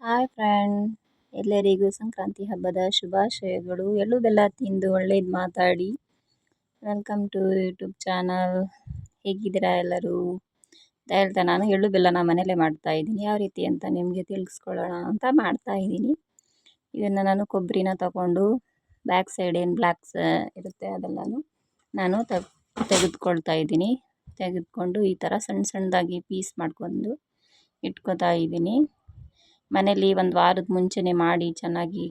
Hi friend, ಎಲ್ಲರಿಗೂ ಸಂಕ್ರಾಂತಿ ಹಬ್ಬದ ಶುಭಾಶಯಗಳು. ಎಳ್ಳು ಬೆಲ್ಲ ತಿಂದು ಒಳ್ಳೇದು ಮಾತಾಡಿ. Welcome to YouTube channel. ಹೇಗಿದ್ದೀರಾ ಎಲ್ಲರೂ ಅಂತ ಹೇಳ್ತಾ, ನಾನು ಎಳ್ಳು ಬೆಲ್ಲನ ಮನೇಲೆ ಮಾಡ್ತಾ ಇದ್ದೀನಿ. ಯಾವ ರೀತಿ ಅಂತ ನಿಮಗೆ ತಿಳಿಸ್ಕೊಳ್ಳೋಣ ಅಂತ ಮಾಡ್ತಾ ಇದ್ದೀನಿ. ಇದನ್ನು ನಾನು ಕೊಬ್ಬರಿನ ತಗೊಂಡು ಬ್ಯಾಕ್ ಸೈಡ್ ಏನು ಬ್ಲ್ಯಾಕ್ಸ್ ಇರುತ್ತೆ ಅದೆಲ್ಲನೂ ನಾನು ತೆಗೆದುಕೊಳ್ತಾ ಇದ್ದೀನಿ. ತೆಗೆದುಕೊಂಡು ಈ ಥರ ಸಣ್ಣ ಸಣ್ಣದಾಗಿ ಪೀಸ್ ಮಾಡ್ಕೊಂಡು ಇಟ್ಕೋತಾ ಇದ್ದೀನಿ. ಮನೇಲಿ ಒಂದು ವಾರದ ಮುಂಚೆನೇ ಮಾಡಿ ಚೆನ್ನಾಗಿ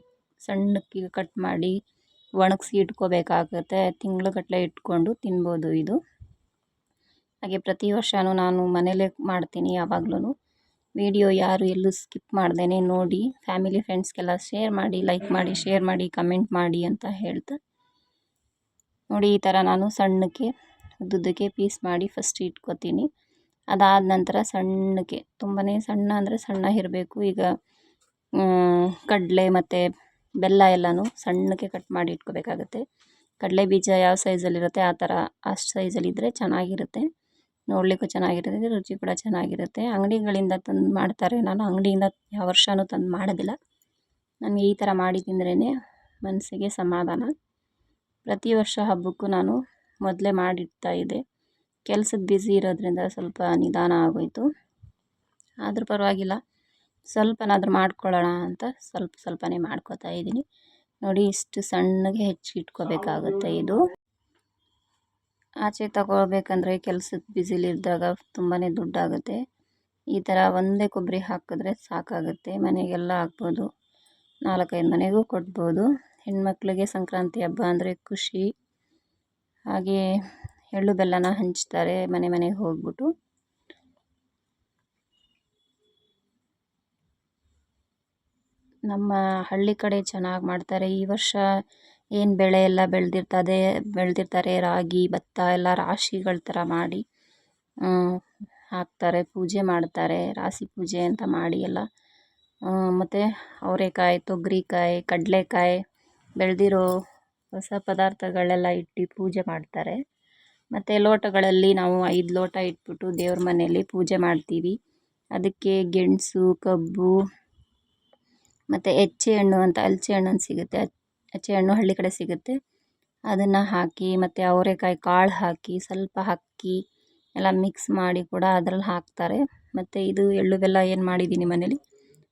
ಸಣ್ಣಕ್ಕೆ ಕಟ್ ಮಾಡಿ ಒಣಗಿಸಿ ಇಟ್ಕೋಬೇಕಾಗುತ್ತೆ. ತಿಂಗಳುಗಟ್ಟಲೆ ಇಟ್ಕೊಂಡು ತಿನ್ಬೋದು ಇದು. ಹಾಗೆ ಪ್ರತಿ ವರ್ಷವೂ ನಾನು ಮನೇಲೇ ಮಾಡ್ತೀನಿ. ಯಾವಾಗಲೂ ವಿಡಿಯೋ ಯಾರು ಎಲ್ಲೂ ಸ್ಕಿಪ್ ಮಾಡ್ದೇ ನೋಡಿ ಫ್ಯಾಮಿಲಿ ಫ್ರೆಂಡ್ಸ್ಗೆಲ್ಲ ಶೇರ್ ಮಾಡಿ, ಲೈಕ್ ಮಾಡಿ, ಶೇರ್ ಮಾಡಿ, ಕಮೆಂಟ್ ಮಾಡಿ ಅಂತ ಹೇಳ್ತಾ ನೋಡಿ. ಈ ಥರ ನಾನು ಸಣ್ಣಕ್ಕೆ ಉದ್ದುದ್ದಕ್ಕೆ ಪೀಸ್ ಮಾಡಿ ಫಸ್ಟ್ ಇಟ್ಕೋತೀನಿ. ಅದಾದ ನಂತರ ಸಣ್ಣಕ್ಕೆ, ತುಂಬಾ ಸಣ್ಣ ಅಂದರೆ ಸಣ್ಣ ಇರಬೇಕು. ಈಗ ಕಡಲೆ ಮತ್ತು ಬೆಲ್ಲ ಎಲ್ಲನೂ ಸಣ್ಣಕ್ಕೆ ಕಟ್ ಮಾಡಿ ಇಟ್ಕೋಬೇಕಾಗುತ್ತೆ. ಕಡಲೆ ಬೀಜ ಯಾವ ಸೈಜಲ್ಲಿರುತ್ತೆ ಆ ಥರ ಅಷ್ಟು ಸೈಜಲ್ಲಿದ್ದರೆ ಚೆನ್ನಾಗಿರುತ್ತೆ, ನೋಡಲಿಕ್ಕೂ ಚೆನ್ನಾಗಿರುತ್ತೆ, ರುಚಿ ಕೂಡ ಚೆನ್ನಾಗಿರುತ್ತೆ. ಅಂಗಡಿಗಳಿಂದ ತಂದು ಮಾಡ್ತಾರೆ. ನಾನು ಅಂಗಡಿಯಿಂದ ಯಾವ ವರ್ಷವೂ ತಂದು ಮಾಡೋದಿಲ್ಲ. ನನಗೆ ಈ ಥರ ಮಾಡಿ ತಿಂದ್ರೇ ಮನಸ್ಸಿಗೆ ಸಮಾಧಾನ. ಪ್ರತಿ ವರ್ಷ ಹಬ್ಬಕ್ಕೂ ನಾನು ಮೊದಲೇ ಮಾಡಿಡ್ತಾ ಇದ್ದೆ. ಕೆಲಸದ ಬ್ಯುಸಿ ಇರೋದ್ರಿಂದ ಸ್ವಲ್ಪ ನಿಧಾನ ಆಗೋಯಿತು. ಆದರೂ ಪರವಾಗಿಲ್ಲ, ಸ್ವಲ್ಪನಾದರೂ ಮಾಡ್ಕೊಳ್ಳೋಣ ಅಂತ ಸ್ವಲ್ಪನೇ ಮಾಡ್ಕೋತಾ ಇದ್ದೀನಿ. ನೋಡಿ, ಇಷ್ಟು ಸಣ್ಣಗೆ ಹೆಚ್ಚಿಟ್ಕೋಬೇಕಾಗುತ್ತೆ. ಇದು ಆಚೆ ತಗೊಳ್ಬೇಕಂದ್ರೆ ಕೆಲಸದ ಬ್ಯುಸಿಲಿದ್ದಾಗ ತುಂಬಾ ದುಡ್ಡಾಗುತ್ತೆ. ಈ ಥರ ಒಂದೇ ಕೊಬ್ಬರಿ ಹಾಕಿದ್ರೆ ಸಾಕಾಗುತ್ತೆ. ಮನೆಗೆಲ್ಲ ಹಾಕ್ಬೋದು, 4-5 ಮನೆಗೂ ಕೊಡ್ಬೋದು. ಹೆಣ್ಮಕ್ಳಿಗೆ ಸಂಕ್ರಾಂತಿ ಹಬ್ಬ ಅಂದರೆ ಖುಷಿ. ಹಾಗೆ ಎಳ್ಳು ಬೆಲ್ಲನ ಹಂಚ್ತಾರೆ ಮನೆ ಮನೆಗೆ ಹೋಗ್ಬಿಟ್ಟು. ನಮ್ಮ ಹಳ್ಳಿ ಕಡೆ ಚೆನ್ನಾಗಿ ಮಾಡ್ತಾರೆ. ಈ ವರ್ಷ ಏನು ಬೆಳೆ ಎಲ್ಲ ಬೆಳೆದಿರ್ತಾರೆ, ರಾಗಿ, ಭತ್ತ ಎಲ್ಲ ರಾಶಿಗಳ ಥರ ಮಾಡಿ ಹಾಕ್ತಾರೆ, ಪೂಜೆ ಮಾಡ್ತಾರೆ. ರಾಶಿ ಪೂಜೆ ಅಂತ ಮಾಡಿ ಎಲ್ಲ. ಮತ್ತು ಅವರೆಕಾಯಿ, ತೊಗರಿಕಾಯಿ, ಕಡಲೆಕಾಯಿ ಬೆಳೆದಿರೋ ಹೊಸ ಪದಾರ್ಥಗಳೆಲ್ಲ ಇಟ್ಟು ಪೂಜೆ ಮಾಡ್ತಾರೆ. ಮತ್ತು ಲೋಟಗಳಲ್ಲಿ ನಾವು 5 ಲೋಟ ಇಟ್ಬಿಟ್ಟು ದೇವ್ರ ಮನೆಯಲ್ಲಿ ಪೂಜೆ ಮಾಡ್ತೀವಿ. ಅದಕ್ಕೆ ಗೆಣಸು, ಕಬ್ಬು ಮತ್ತು ಎಚ್ಚೆ ಹಣ್ಣು ಅಂತ, ಹಲಸೆ ಹಣ್ಣು ಅಂತ ಸಿಗುತ್ತೆ. ಎಚ್ಚೆ ಹಣ್ಣು ಹಳ್ಳಿ ಕಡೆ ಸಿಗುತ್ತೆ. ಅದನ್ನು ಹಾಕಿ ಮತ್ತು ಅವರೆಕಾಯಿ ಕಾಳು ಹಾಕಿ ಸ್ವಲ್ಪ ಅಕ್ಕಿ ಎಲ್ಲ ಮಿಕ್ಸ್ ಮಾಡಿ ಕೂಡ ಅದ್ರಲ್ಲಿ ಹಾಕ್ತಾರೆ. ಮತ್ತು ಇದು ಎಳ್ಳು ಬೆಲ್ಲ ಏನು ಮಾಡಿದ್ದೀನಿ ಮನೇಲಿ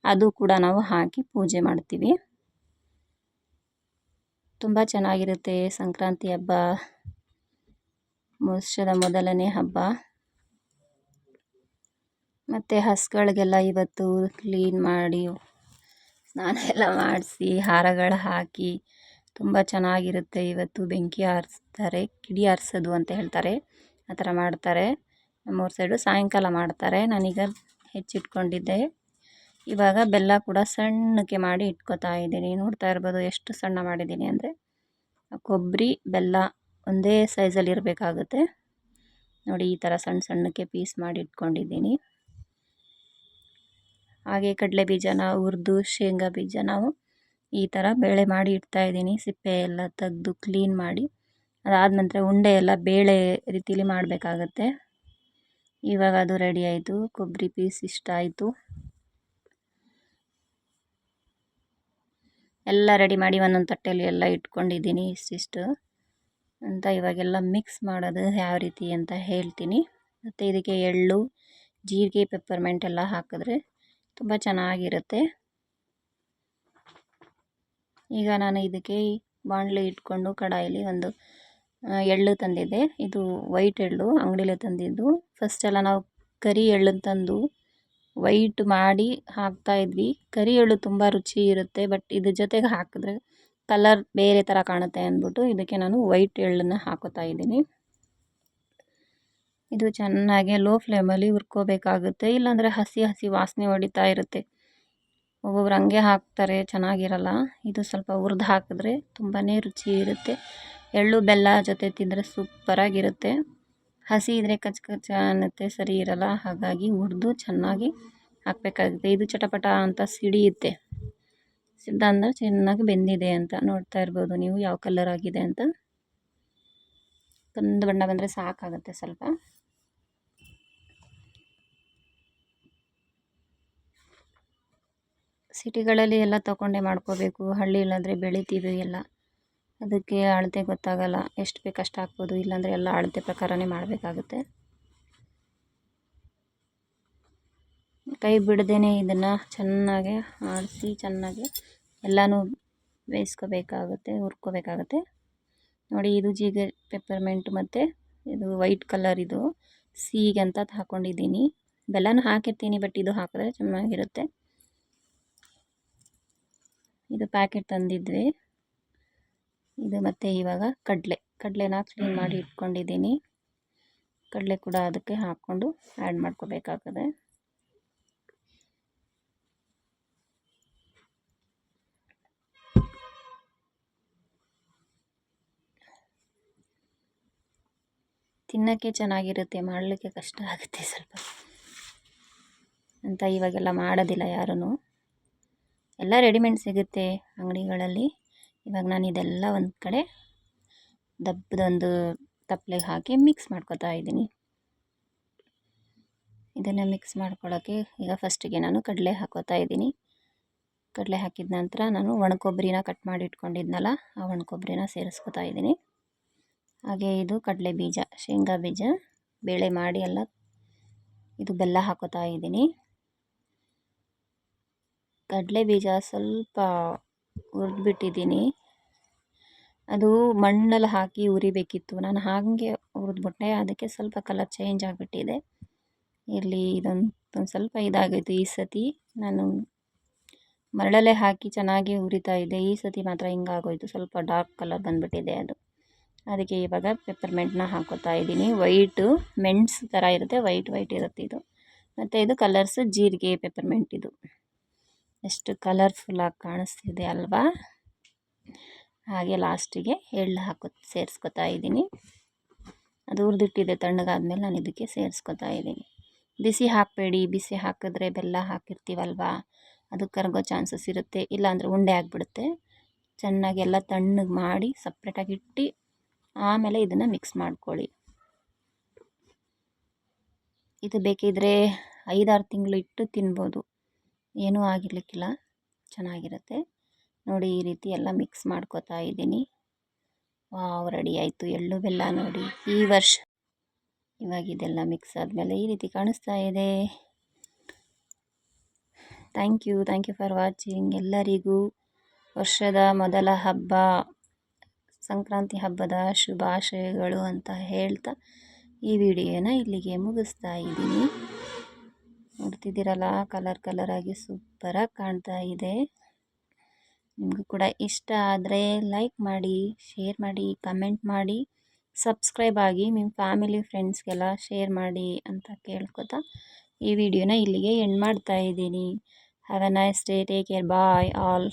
ಅದು ಕೂಡ ನಾವು ಹಾಕಿ ಪೂಜೆ ಮಾಡ್ತೀವಿ. ತುಂಬ ಚೆನ್ನಾಗಿರುತ್ತೆ ಸಂಕ್ರಾಂತಿ ಹಬ್ಬ, ವರ್ಷದ ಮೊದಲನೇ ಹಬ್ಬ. ಮತ್ತು ಹಸುಗಳಿಗೆಲ್ಲ ಇವತ್ತು ಕ್ಲೀನ್ ಮಾಡಿ ಸ್ನಾನ ಎಲ್ಲ ಮಾಡಿಸಿ ಹಾರಗಳು ಹಾಕಿ ತುಂಬ ಚೆನ್ನಾಗಿರುತ್ತೆ. ಇವತ್ತು ಬೆಂಕಿ ಆರಿಸ್ತಾರೆ, ಕಿಡಿ ಆರಿಸೋದು ಅಂತ ಹೇಳ್ತಾರೆ, ಆ ಥರ ಮಾಡ್ತಾರೆ. ನಮ್ಮೂರ ಸೈಡು ಸಾಯಂಕಾಲ ಮಾಡ್ತಾರೆ. ನಾನೀಗ ಹೆಚ್ಚಿಟ್ಕೊಂಡಿದ್ದೆ. ಇವಾಗ ಬೆಲ್ಲ ಕೂಡ ಸಣ್ಣಕ್ಕೆ ಮಾಡಿ ಇಟ್ಕೋತಾ ಇದ್ದೀನಿ. ನೋಡ್ತಾ ಇರ್ಬೋದು ಎಷ್ಟು ಸಣ್ಣ ಮಾಡಿದ್ದೀನಿ ಅಂದರೆ. ಕೊಬ್ಬರಿ ಬೆಲ್ಲ ಒಂದೇ ಸೈಜಲ್ಲಿ ಇರಬೇಕಾಗುತ್ತೆ ನೋಡಿ. ಈ ಥರ ಸಣ್ಣಕ್ಕೆ ಪೀಸ್ ಮಾಡಿ ಇಟ್ಕೊಂಡಿದ್ದೀನಿ. ಹಾಗೆ ಕಡಲೆ ಬೀಜನ ಹುರಿದು, ಶೇಂಗಾ ಬೀಜ ನಾವು ಈ ಥರ ಬೇಳೆ ಮಾಡಿ ಇಡ್ತಾಯಿದ್ದೀನಿ. ಸಿಪ್ಪೆ ಎಲ್ಲ ತೆಗೆದು ಕ್ಲೀನ್ ಮಾಡಿ, ಅದಾದ ನಂತರ ಉಂಡೆ ಎಲ್ಲ ಬೇಳೆ ರೀತಿಲಿ ಮಾಡಬೇಕಾಗತ್ತೆ. ಇವಾಗ ಅದು ರೆಡಿ ಆಯಿತು. ಕೊಬ್ಬರಿ ಪೀಸ್ ಇಷ್ಟ ಆಯಿತು. ಎಲ್ಲ ರೆಡಿ ಮಾಡಿ ಒಂದೊಂದು ತಟ್ಟೆಯಲ್ಲಿ ಎಲ್ಲ ಇಟ್ಕೊಂಡಿದ್ದೀನಿ ಇಷ್ಟಿಷ್ಟು ಅಂತ. ಇವಾಗೆಲ್ಲ ಮಿಕ್ಸ್ ಮಾಡೋದು ಯಾವ ರೀತಿ ಅಂತ ಹೇಳ್ತೀನಿ. ಮತ್ತು ಇದಕ್ಕೆ ಎಳ್ಳು, ಜೀರಿಗೆ, ಪೆಪ್ಪರ್ಮೆಂಟ್ ಎಲ್ಲ ಹಾಕಿದ್ರೆ ತುಂಬ ಚೆನ್ನಾಗಿರುತ್ತೆ. ಈಗ ನಾನು ಇದಕ್ಕೆ ಬಾಣಲೆ ಇಟ್ಕೊಂಡು ಕಡಾಯಲ್ಲಿ ಒಂದು ಎಳ್ಳು ತಂದಿದ್ದೆ. ಇದು ವೈಟ್ ಎಳ್ಳು, ಅಂಗಡಿಲೇ ತಂದಿದ್ದು. ಫಸ್ಟೆಲ್ಲ ನಾವು ಕರಿ ಎಳ್ಳನ್ನು ತಂದು ವೈಟ್ ಮಾಡಿ ಹಾಕ್ತಾಯಿದ್ವಿ. ಕರಿ ಎಳ್ಳು ತುಂಬ ರುಚಿ ಇರುತ್ತೆ, ಬಟ್ ಇದ್ರ ಜೊತೆಗೆ ಹಾಕಿದ್ರೆ ಕಲರ್ ಬೇರೆ ಥರ ಕಾಣುತ್ತೆ ಅಂದ್ಬಿಟ್ಟು ಇದಕ್ಕೆ ನಾನು ವೈಟ್ ಎಳ್ಳನ್ನು ಹಾಕೋತಾ ಇದ್ದೀನಿ. ಇದು ಚೆನ್ನಾಗಿ ಲೋ ಫ್ಲೇಮಲ್ಲಿ ಹುರ್ಕೋಬೇಕಾಗುತ್ತೆ, ಇಲ್ಲಾಂದರೆ ಹಸಿ ವಾಸನೆ ಹೊಡಿತಾ ಇರುತ್ತೆ. ಒಬ್ಬೊಬ್ರು ಹಂಗೆ ಹಾಕ್ತಾರೆ, ಚೆನ್ನಾಗಿರಲ್ಲ. ಇದು ಸ್ವಲ್ಪ ಹುರಿದು ಹಾಕಿದ್ರೆ ತುಂಬಾ ರುಚಿ ಇರುತ್ತೆ. ಎಳ್ಳು ಬೆಲ್ಲ ಜೊತೆ ತಿಂದರೆ ಸೂಪರಾಗಿರುತ್ತೆ. ಹಸಿ ಇದ್ದರೆ ಕಚ್ ಅನ್ನುತ್ತೆ, ಸರಿ ಇರಲ್ಲ. ಹಾಗಾಗಿ ಹುರಿದು ಚೆನ್ನಾಗಿ ಹಾಕಬೇಕಾಗುತ್ತೆ. ಇದು ಚಟಪಟ ಅಂತ ಸಿಡಿಯುತ್ತೆ. ಸಿಡ್ದಂದ್ರೆ ಚೆನ್ನಾಗಿ ಬೆಂದಿದೆ ಅಂತ. ನೋಡ್ತಾ ಇರ್ಬೋದು ನೀವು ಯಾವ ಕಲರ್ ಆಗಿದೆ ಅಂತ. ಕಂದು ಬಣ್ಣ ಬಂದರೆ ಸಾಕಾಗುತ್ತೆ ಸ್ವಲ್ಪ. ಸಿಟಿಗಳಲ್ಲಿ ಎಲ್ಲ ತಗೊಂಡೇ ಮಾಡ್ಕೋಬೇಕು. ಹಳ್ಳಿ ಇಲ್ಲಾಂದರೆ ಬೆಳಿತೀವಿ ಎಲ್ಲ, ಅದಕ್ಕೆ ಅಳತೆ ಗೊತ್ತಾಗಲ್ಲ. ಎಷ್ಟು ಬೇಕು ಅಷ್ಟು ಹಾಕ್ಬೋದು, ಇಲ್ಲಾಂದರೆ ಎಲ್ಲ ಅಳತೆ ಪ್ರಕಾರನೇ ಮಾಡಬೇಕಾಗುತ್ತೆ. ಕೈ ಬಿಡದೇನೆ ಇದನ್ನು ಚೆನ್ನಾಗಿ ಆಡಿಸಿ ಚೆನ್ನಾಗಿ ಎಲ್ಲನೂ ಬೇಯಿಸ್ಕೋಬೇಕಾಗುತ್ತೆ, ಹುರ್ಕೋಬೇಕಾಗುತ್ತೆ. ನೋಡಿ, ಇದು ಜೀರಿಗೆ, ಪೆಪ್ಪರ್ಮೆಂಟ್ ಮತ್ತು ಇದು ವೈಟ್ ಕಲರ್, ಇದು ಸಿಹಿಗೆ ಅಂತ ಹಾಕ್ಕೊಂಡಿದ್ದೀನಿ. ಬೆಲ್ಲನೂ ಹಾಕಿರ್ತೀನಿ, ಬಟ್ ಇದು ಹಾಕಿದ್ರೆ ಚೆನ್ನಾಗಿರುತ್ತೆ. ಇದು ಪ್ಯಾಕೆಟ್ ತಂದಿದ್ವಿ ಇದು. ಮತ್ತು ಇವಾಗ ಕಡಲೆನ ಕ್ಲೀನ್ ಮಾಡಿ ಇಟ್ಕೊಂಡಿದ್ದೀನಿ. ಕಡಲೆ ಕೂಡ ಅದಕ್ಕೆ ಹಾಕ್ಕೊಂಡು ಆ್ಯಡ್ ಮಾಡ್ಕೋಬೇಕಾಗ್ತದೆ. ತಿನ್ನೋಕ್ಕೆ ಚೆನ್ನಾಗಿರುತ್ತೆ, ಮಾಡಲಿಕ್ಕೆ ಕಷ್ಟ ಆಗುತ್ತೆ ಸ್ವಲ್ಪ ಅಂತ ಇವಾಗೆಲ್ಲ ಮಾಡೋದಿಲ್ಲ ಯಾರೂ. ಎಲ್ಲ ರೆಡಿಮೇಡ್ ಸಿಗುತ್ತೆ ಅಂಗಡಿಗಳಲ್ಲಿ. ಇವಾಗ ನಾನು ಇದೆಲ್ಲ ಒಂದು ಕಡೆ ದಪ್ಪದೊಂದು ತಪ್ಪಲೆಗೆ ಹಾಕಿ ಮಿಕ್ಸ್ ಮಾಡ್ಕೊತಾ ಇದ್ದೀನಿ. ಇದನ್ನು ಮಿಕ್ಸ್ ಮಾಡ್ಕೊಳ್ಳೋಕ್ಕೆ ಈಗ ಫಸ್ಟಿಗೆ ನಾನು ಕಡಲೆ ಹಾಕೋತಾ ಇದ್ದೀನಿ. ಕಡಲೆ ಹಾಕಿದ ನಂತರ ನಾನು ಒಣಕೊಬ್ಬರಿನ ಕಟ್ ಮಾಡಿ ಇಟ್ಕೊಂಡಿದ್ನಲ್ಲ, ಆ ಒಣಕೊಬ್ಬರಿನ ಸೇರಿಸ್ಕೊತಾ ಇದ್ದೀನಿ. ಹಾಗೆ ಇದು ಕಡಲೆ ಬೀಜ, ಶೇಂಗಾ ಬೀಜ, ಬೇಳೆ ಮಾಡಿ ಎಲ್ಲ, ಇದು ಬೆಲ್ಲ ಹಾಕೋತಾ ಇದ್ದೀನಿ. ಕಡಲೆ ಬೀಜ ಸ್ವಲ್ಪ ಹುರಿದ್ಬಿಟ್ಟಿದ್ದೀನಿ. ಅದು ಮಣ್ಣಲ್ಲಿ ಹಾಕಿ ಉರಿಬೇಕಿತ್ತು, ನಾನು ಹಾಗೆ ಹುರಿದ್ಬಿಟ್ಟೆ. ಅದಕ್ಕೆ ಸ್ವಲ್ಪ ಕಲರ್ ಚೇಂಜ್ ಆಗಿಬಿಟ್ಟಿದೆ. ಇಲ್ಲಿ ಇದೊಂದು ಸ್ವಲ್ಪ ಇದಾಗಿತ್ತು. ಈ ಸತಿ ನಾನು ಮರಳಲ್ಲೇ ಹಾಕಿ ಚೆನ್ನಾಗಿ ಹುರಿತಾ ಇದ್ದೆ. ಈ ಸತಿ ಮಾತ್ರ ಹಿಂಗಾಗೋಯ್ತು, ಸ್ವಲ್ಪ ಡಾರ್ಕ್ ಕಲರ್ ಬಂದುಬಿಟ್ಟಿದೆ ಅದು. ಅದಕ್ಕೆ ಇವಾಗ ಪೆಪ್ಪರ್ಮೆಂಟ್ನ ಹಾಕೋತಾ ಇದ್ದೀನಿ. ವೈಟು ಮೆಣಸು ಥರ ಇರುತ್ತೆ, ವೈಟ್ ಇರುತ್ತೆ ಇದು. ಮತ್ತು ಇದು ಕಲರ್ಸ್ ಜೀರಿಗೆ, ಪೆಪ್ಪರ್ಮೆಂಟ್. ಇದು ಎಷ್ಟು ಕಲರ್ಫುಲ್ಲಾಗಿ ಕಾಣಿಸ್ತಿದೆ ಅಲ್ವಾ. ಹಾಗೆ ಲಾಸ್ಟಿಗೆ ಎಳ್ಳು ಸೇರಿಸ್ಕೊತಾ ಇದ್ದೀನಿ. ಅದು ಹುರಿದಿಟ್ಟಿದೆ, ತಣ್ಣಗಾದ್ಮೇಲೆ ನಾನು ಇದಕ್ಕೆ ಸೇರಿಸ್ಕೊತಾ ಇದ್ದೀನಿ. ಬಿಸಿ ಹಾಕಬೇಡಿ, ಬಿಸಿ ಹಾಕಿದ್ರೆ ಬೆಲ್ಲ ಹಾಕಿರ್ತೀವಲ್ವ, ಅದು ಕರಗೋ ಚಾನ್ಸಸ್ ಇರುತ್ತೆ, ಇಲ್ಲಾಂದರೆ ಉಂಡೆ ಆಗಿಬಿಡುತ್ತೆ. ಚೆನ್ನಾಗಿ ಎಲ್ಲ ತಣ್ಣಗೆ ಮಾಡಿ ಸಪ್ರೇಟಾಗಿ ಇಟ್ಟು ಆಮೇಲೆ ಇದನ್ನು ಮಿಕ್ಸ್ ಮಾಡ್ಕೊಳ್ಳಿ. ಇದು ಬೇಕಿದ್ದರೆ 5-6 ತಿಂಗಳು ಇಟ್ಟು ತಿನ್ಬೋದು, ಏನೂ ಆಗಿರ್ಲಿಕ್ಕಿಲ್ಲ, ಚೆನ್ನಾಗಿರುತ್ತೆ. ನೋಡಿ, ಈ ರೀತಿ ಎಲ್ಲ ಮಿಕ್ಸ್ ಮಾಡ್ಕೋತಾ ಇದ್ದೀನಿ. ವಾವ್, ರೆಡಿ ಆಯಿತು ಎಳ್ಳು ಬೆಲ್ಲ. ನೋಡಿ, ಈ ವರ್ಷ ಇವಾಗ ಇದೆಲ್ಲ ಮಿಕ್ಸ್ ಆದಮೇಲೆ ಈ ರೀತಿ ಕಾಣಿಸ್ತಾ ಇದೆ. Thank you for watching. ಎಲ್ಲರಿಗೂ ವರ್ಷದ ಮೊದಲ ಹಬ್ಬ, ಸಂಕ್ರಾಂತಿ ಹಬ್ಬದ ಶುಭಾಶಯಗಳು ಅಂತ ಹೇಳ್ತಾ ಈ ವಿಡಿಯೋನ ಇಲ್ಲಿಗೆ ಮುಗಿಸ್ತಾ ಇದ್ದೀನಿ. ನೋಡ್ತಿದ್ದೀರಲ್ಲ, ಕಲರಾಗಿ ಸೂಪರಾಗಿ ಕಾಣ್ತಾ ಇದೆ. ನಿಮಗೂ ಕೂಡ ಇಷ್ಟ ಆದರೆ ಲೈಕ್ ಮಾಡಿ, ಶೇರ್ ಮಾಡಿ, ಕಮೆಂಟ್ ಮಾಡಿ, ಸಬ್ಸ್ಕ್ರೈಬ್ ಆಗಿ, ನಿಮ್ಮ ಫ್ಯಾಮಿಲಿ ಫ್ರೆಂಡ್ಸ್ಗೆಲ್ಲ ಶೇರ್ ಮಾಡಿ ಅಂತ ಕೇಳ್ಕೊತಾ ಈ ವಿಡಿಯೋನ ಇಲ್ಲಿಗೆ ಎಂಡ್ ಮಾಡ್ತಾ ಇದ್ದೀನಿ. Have a nice day, take care, bye all.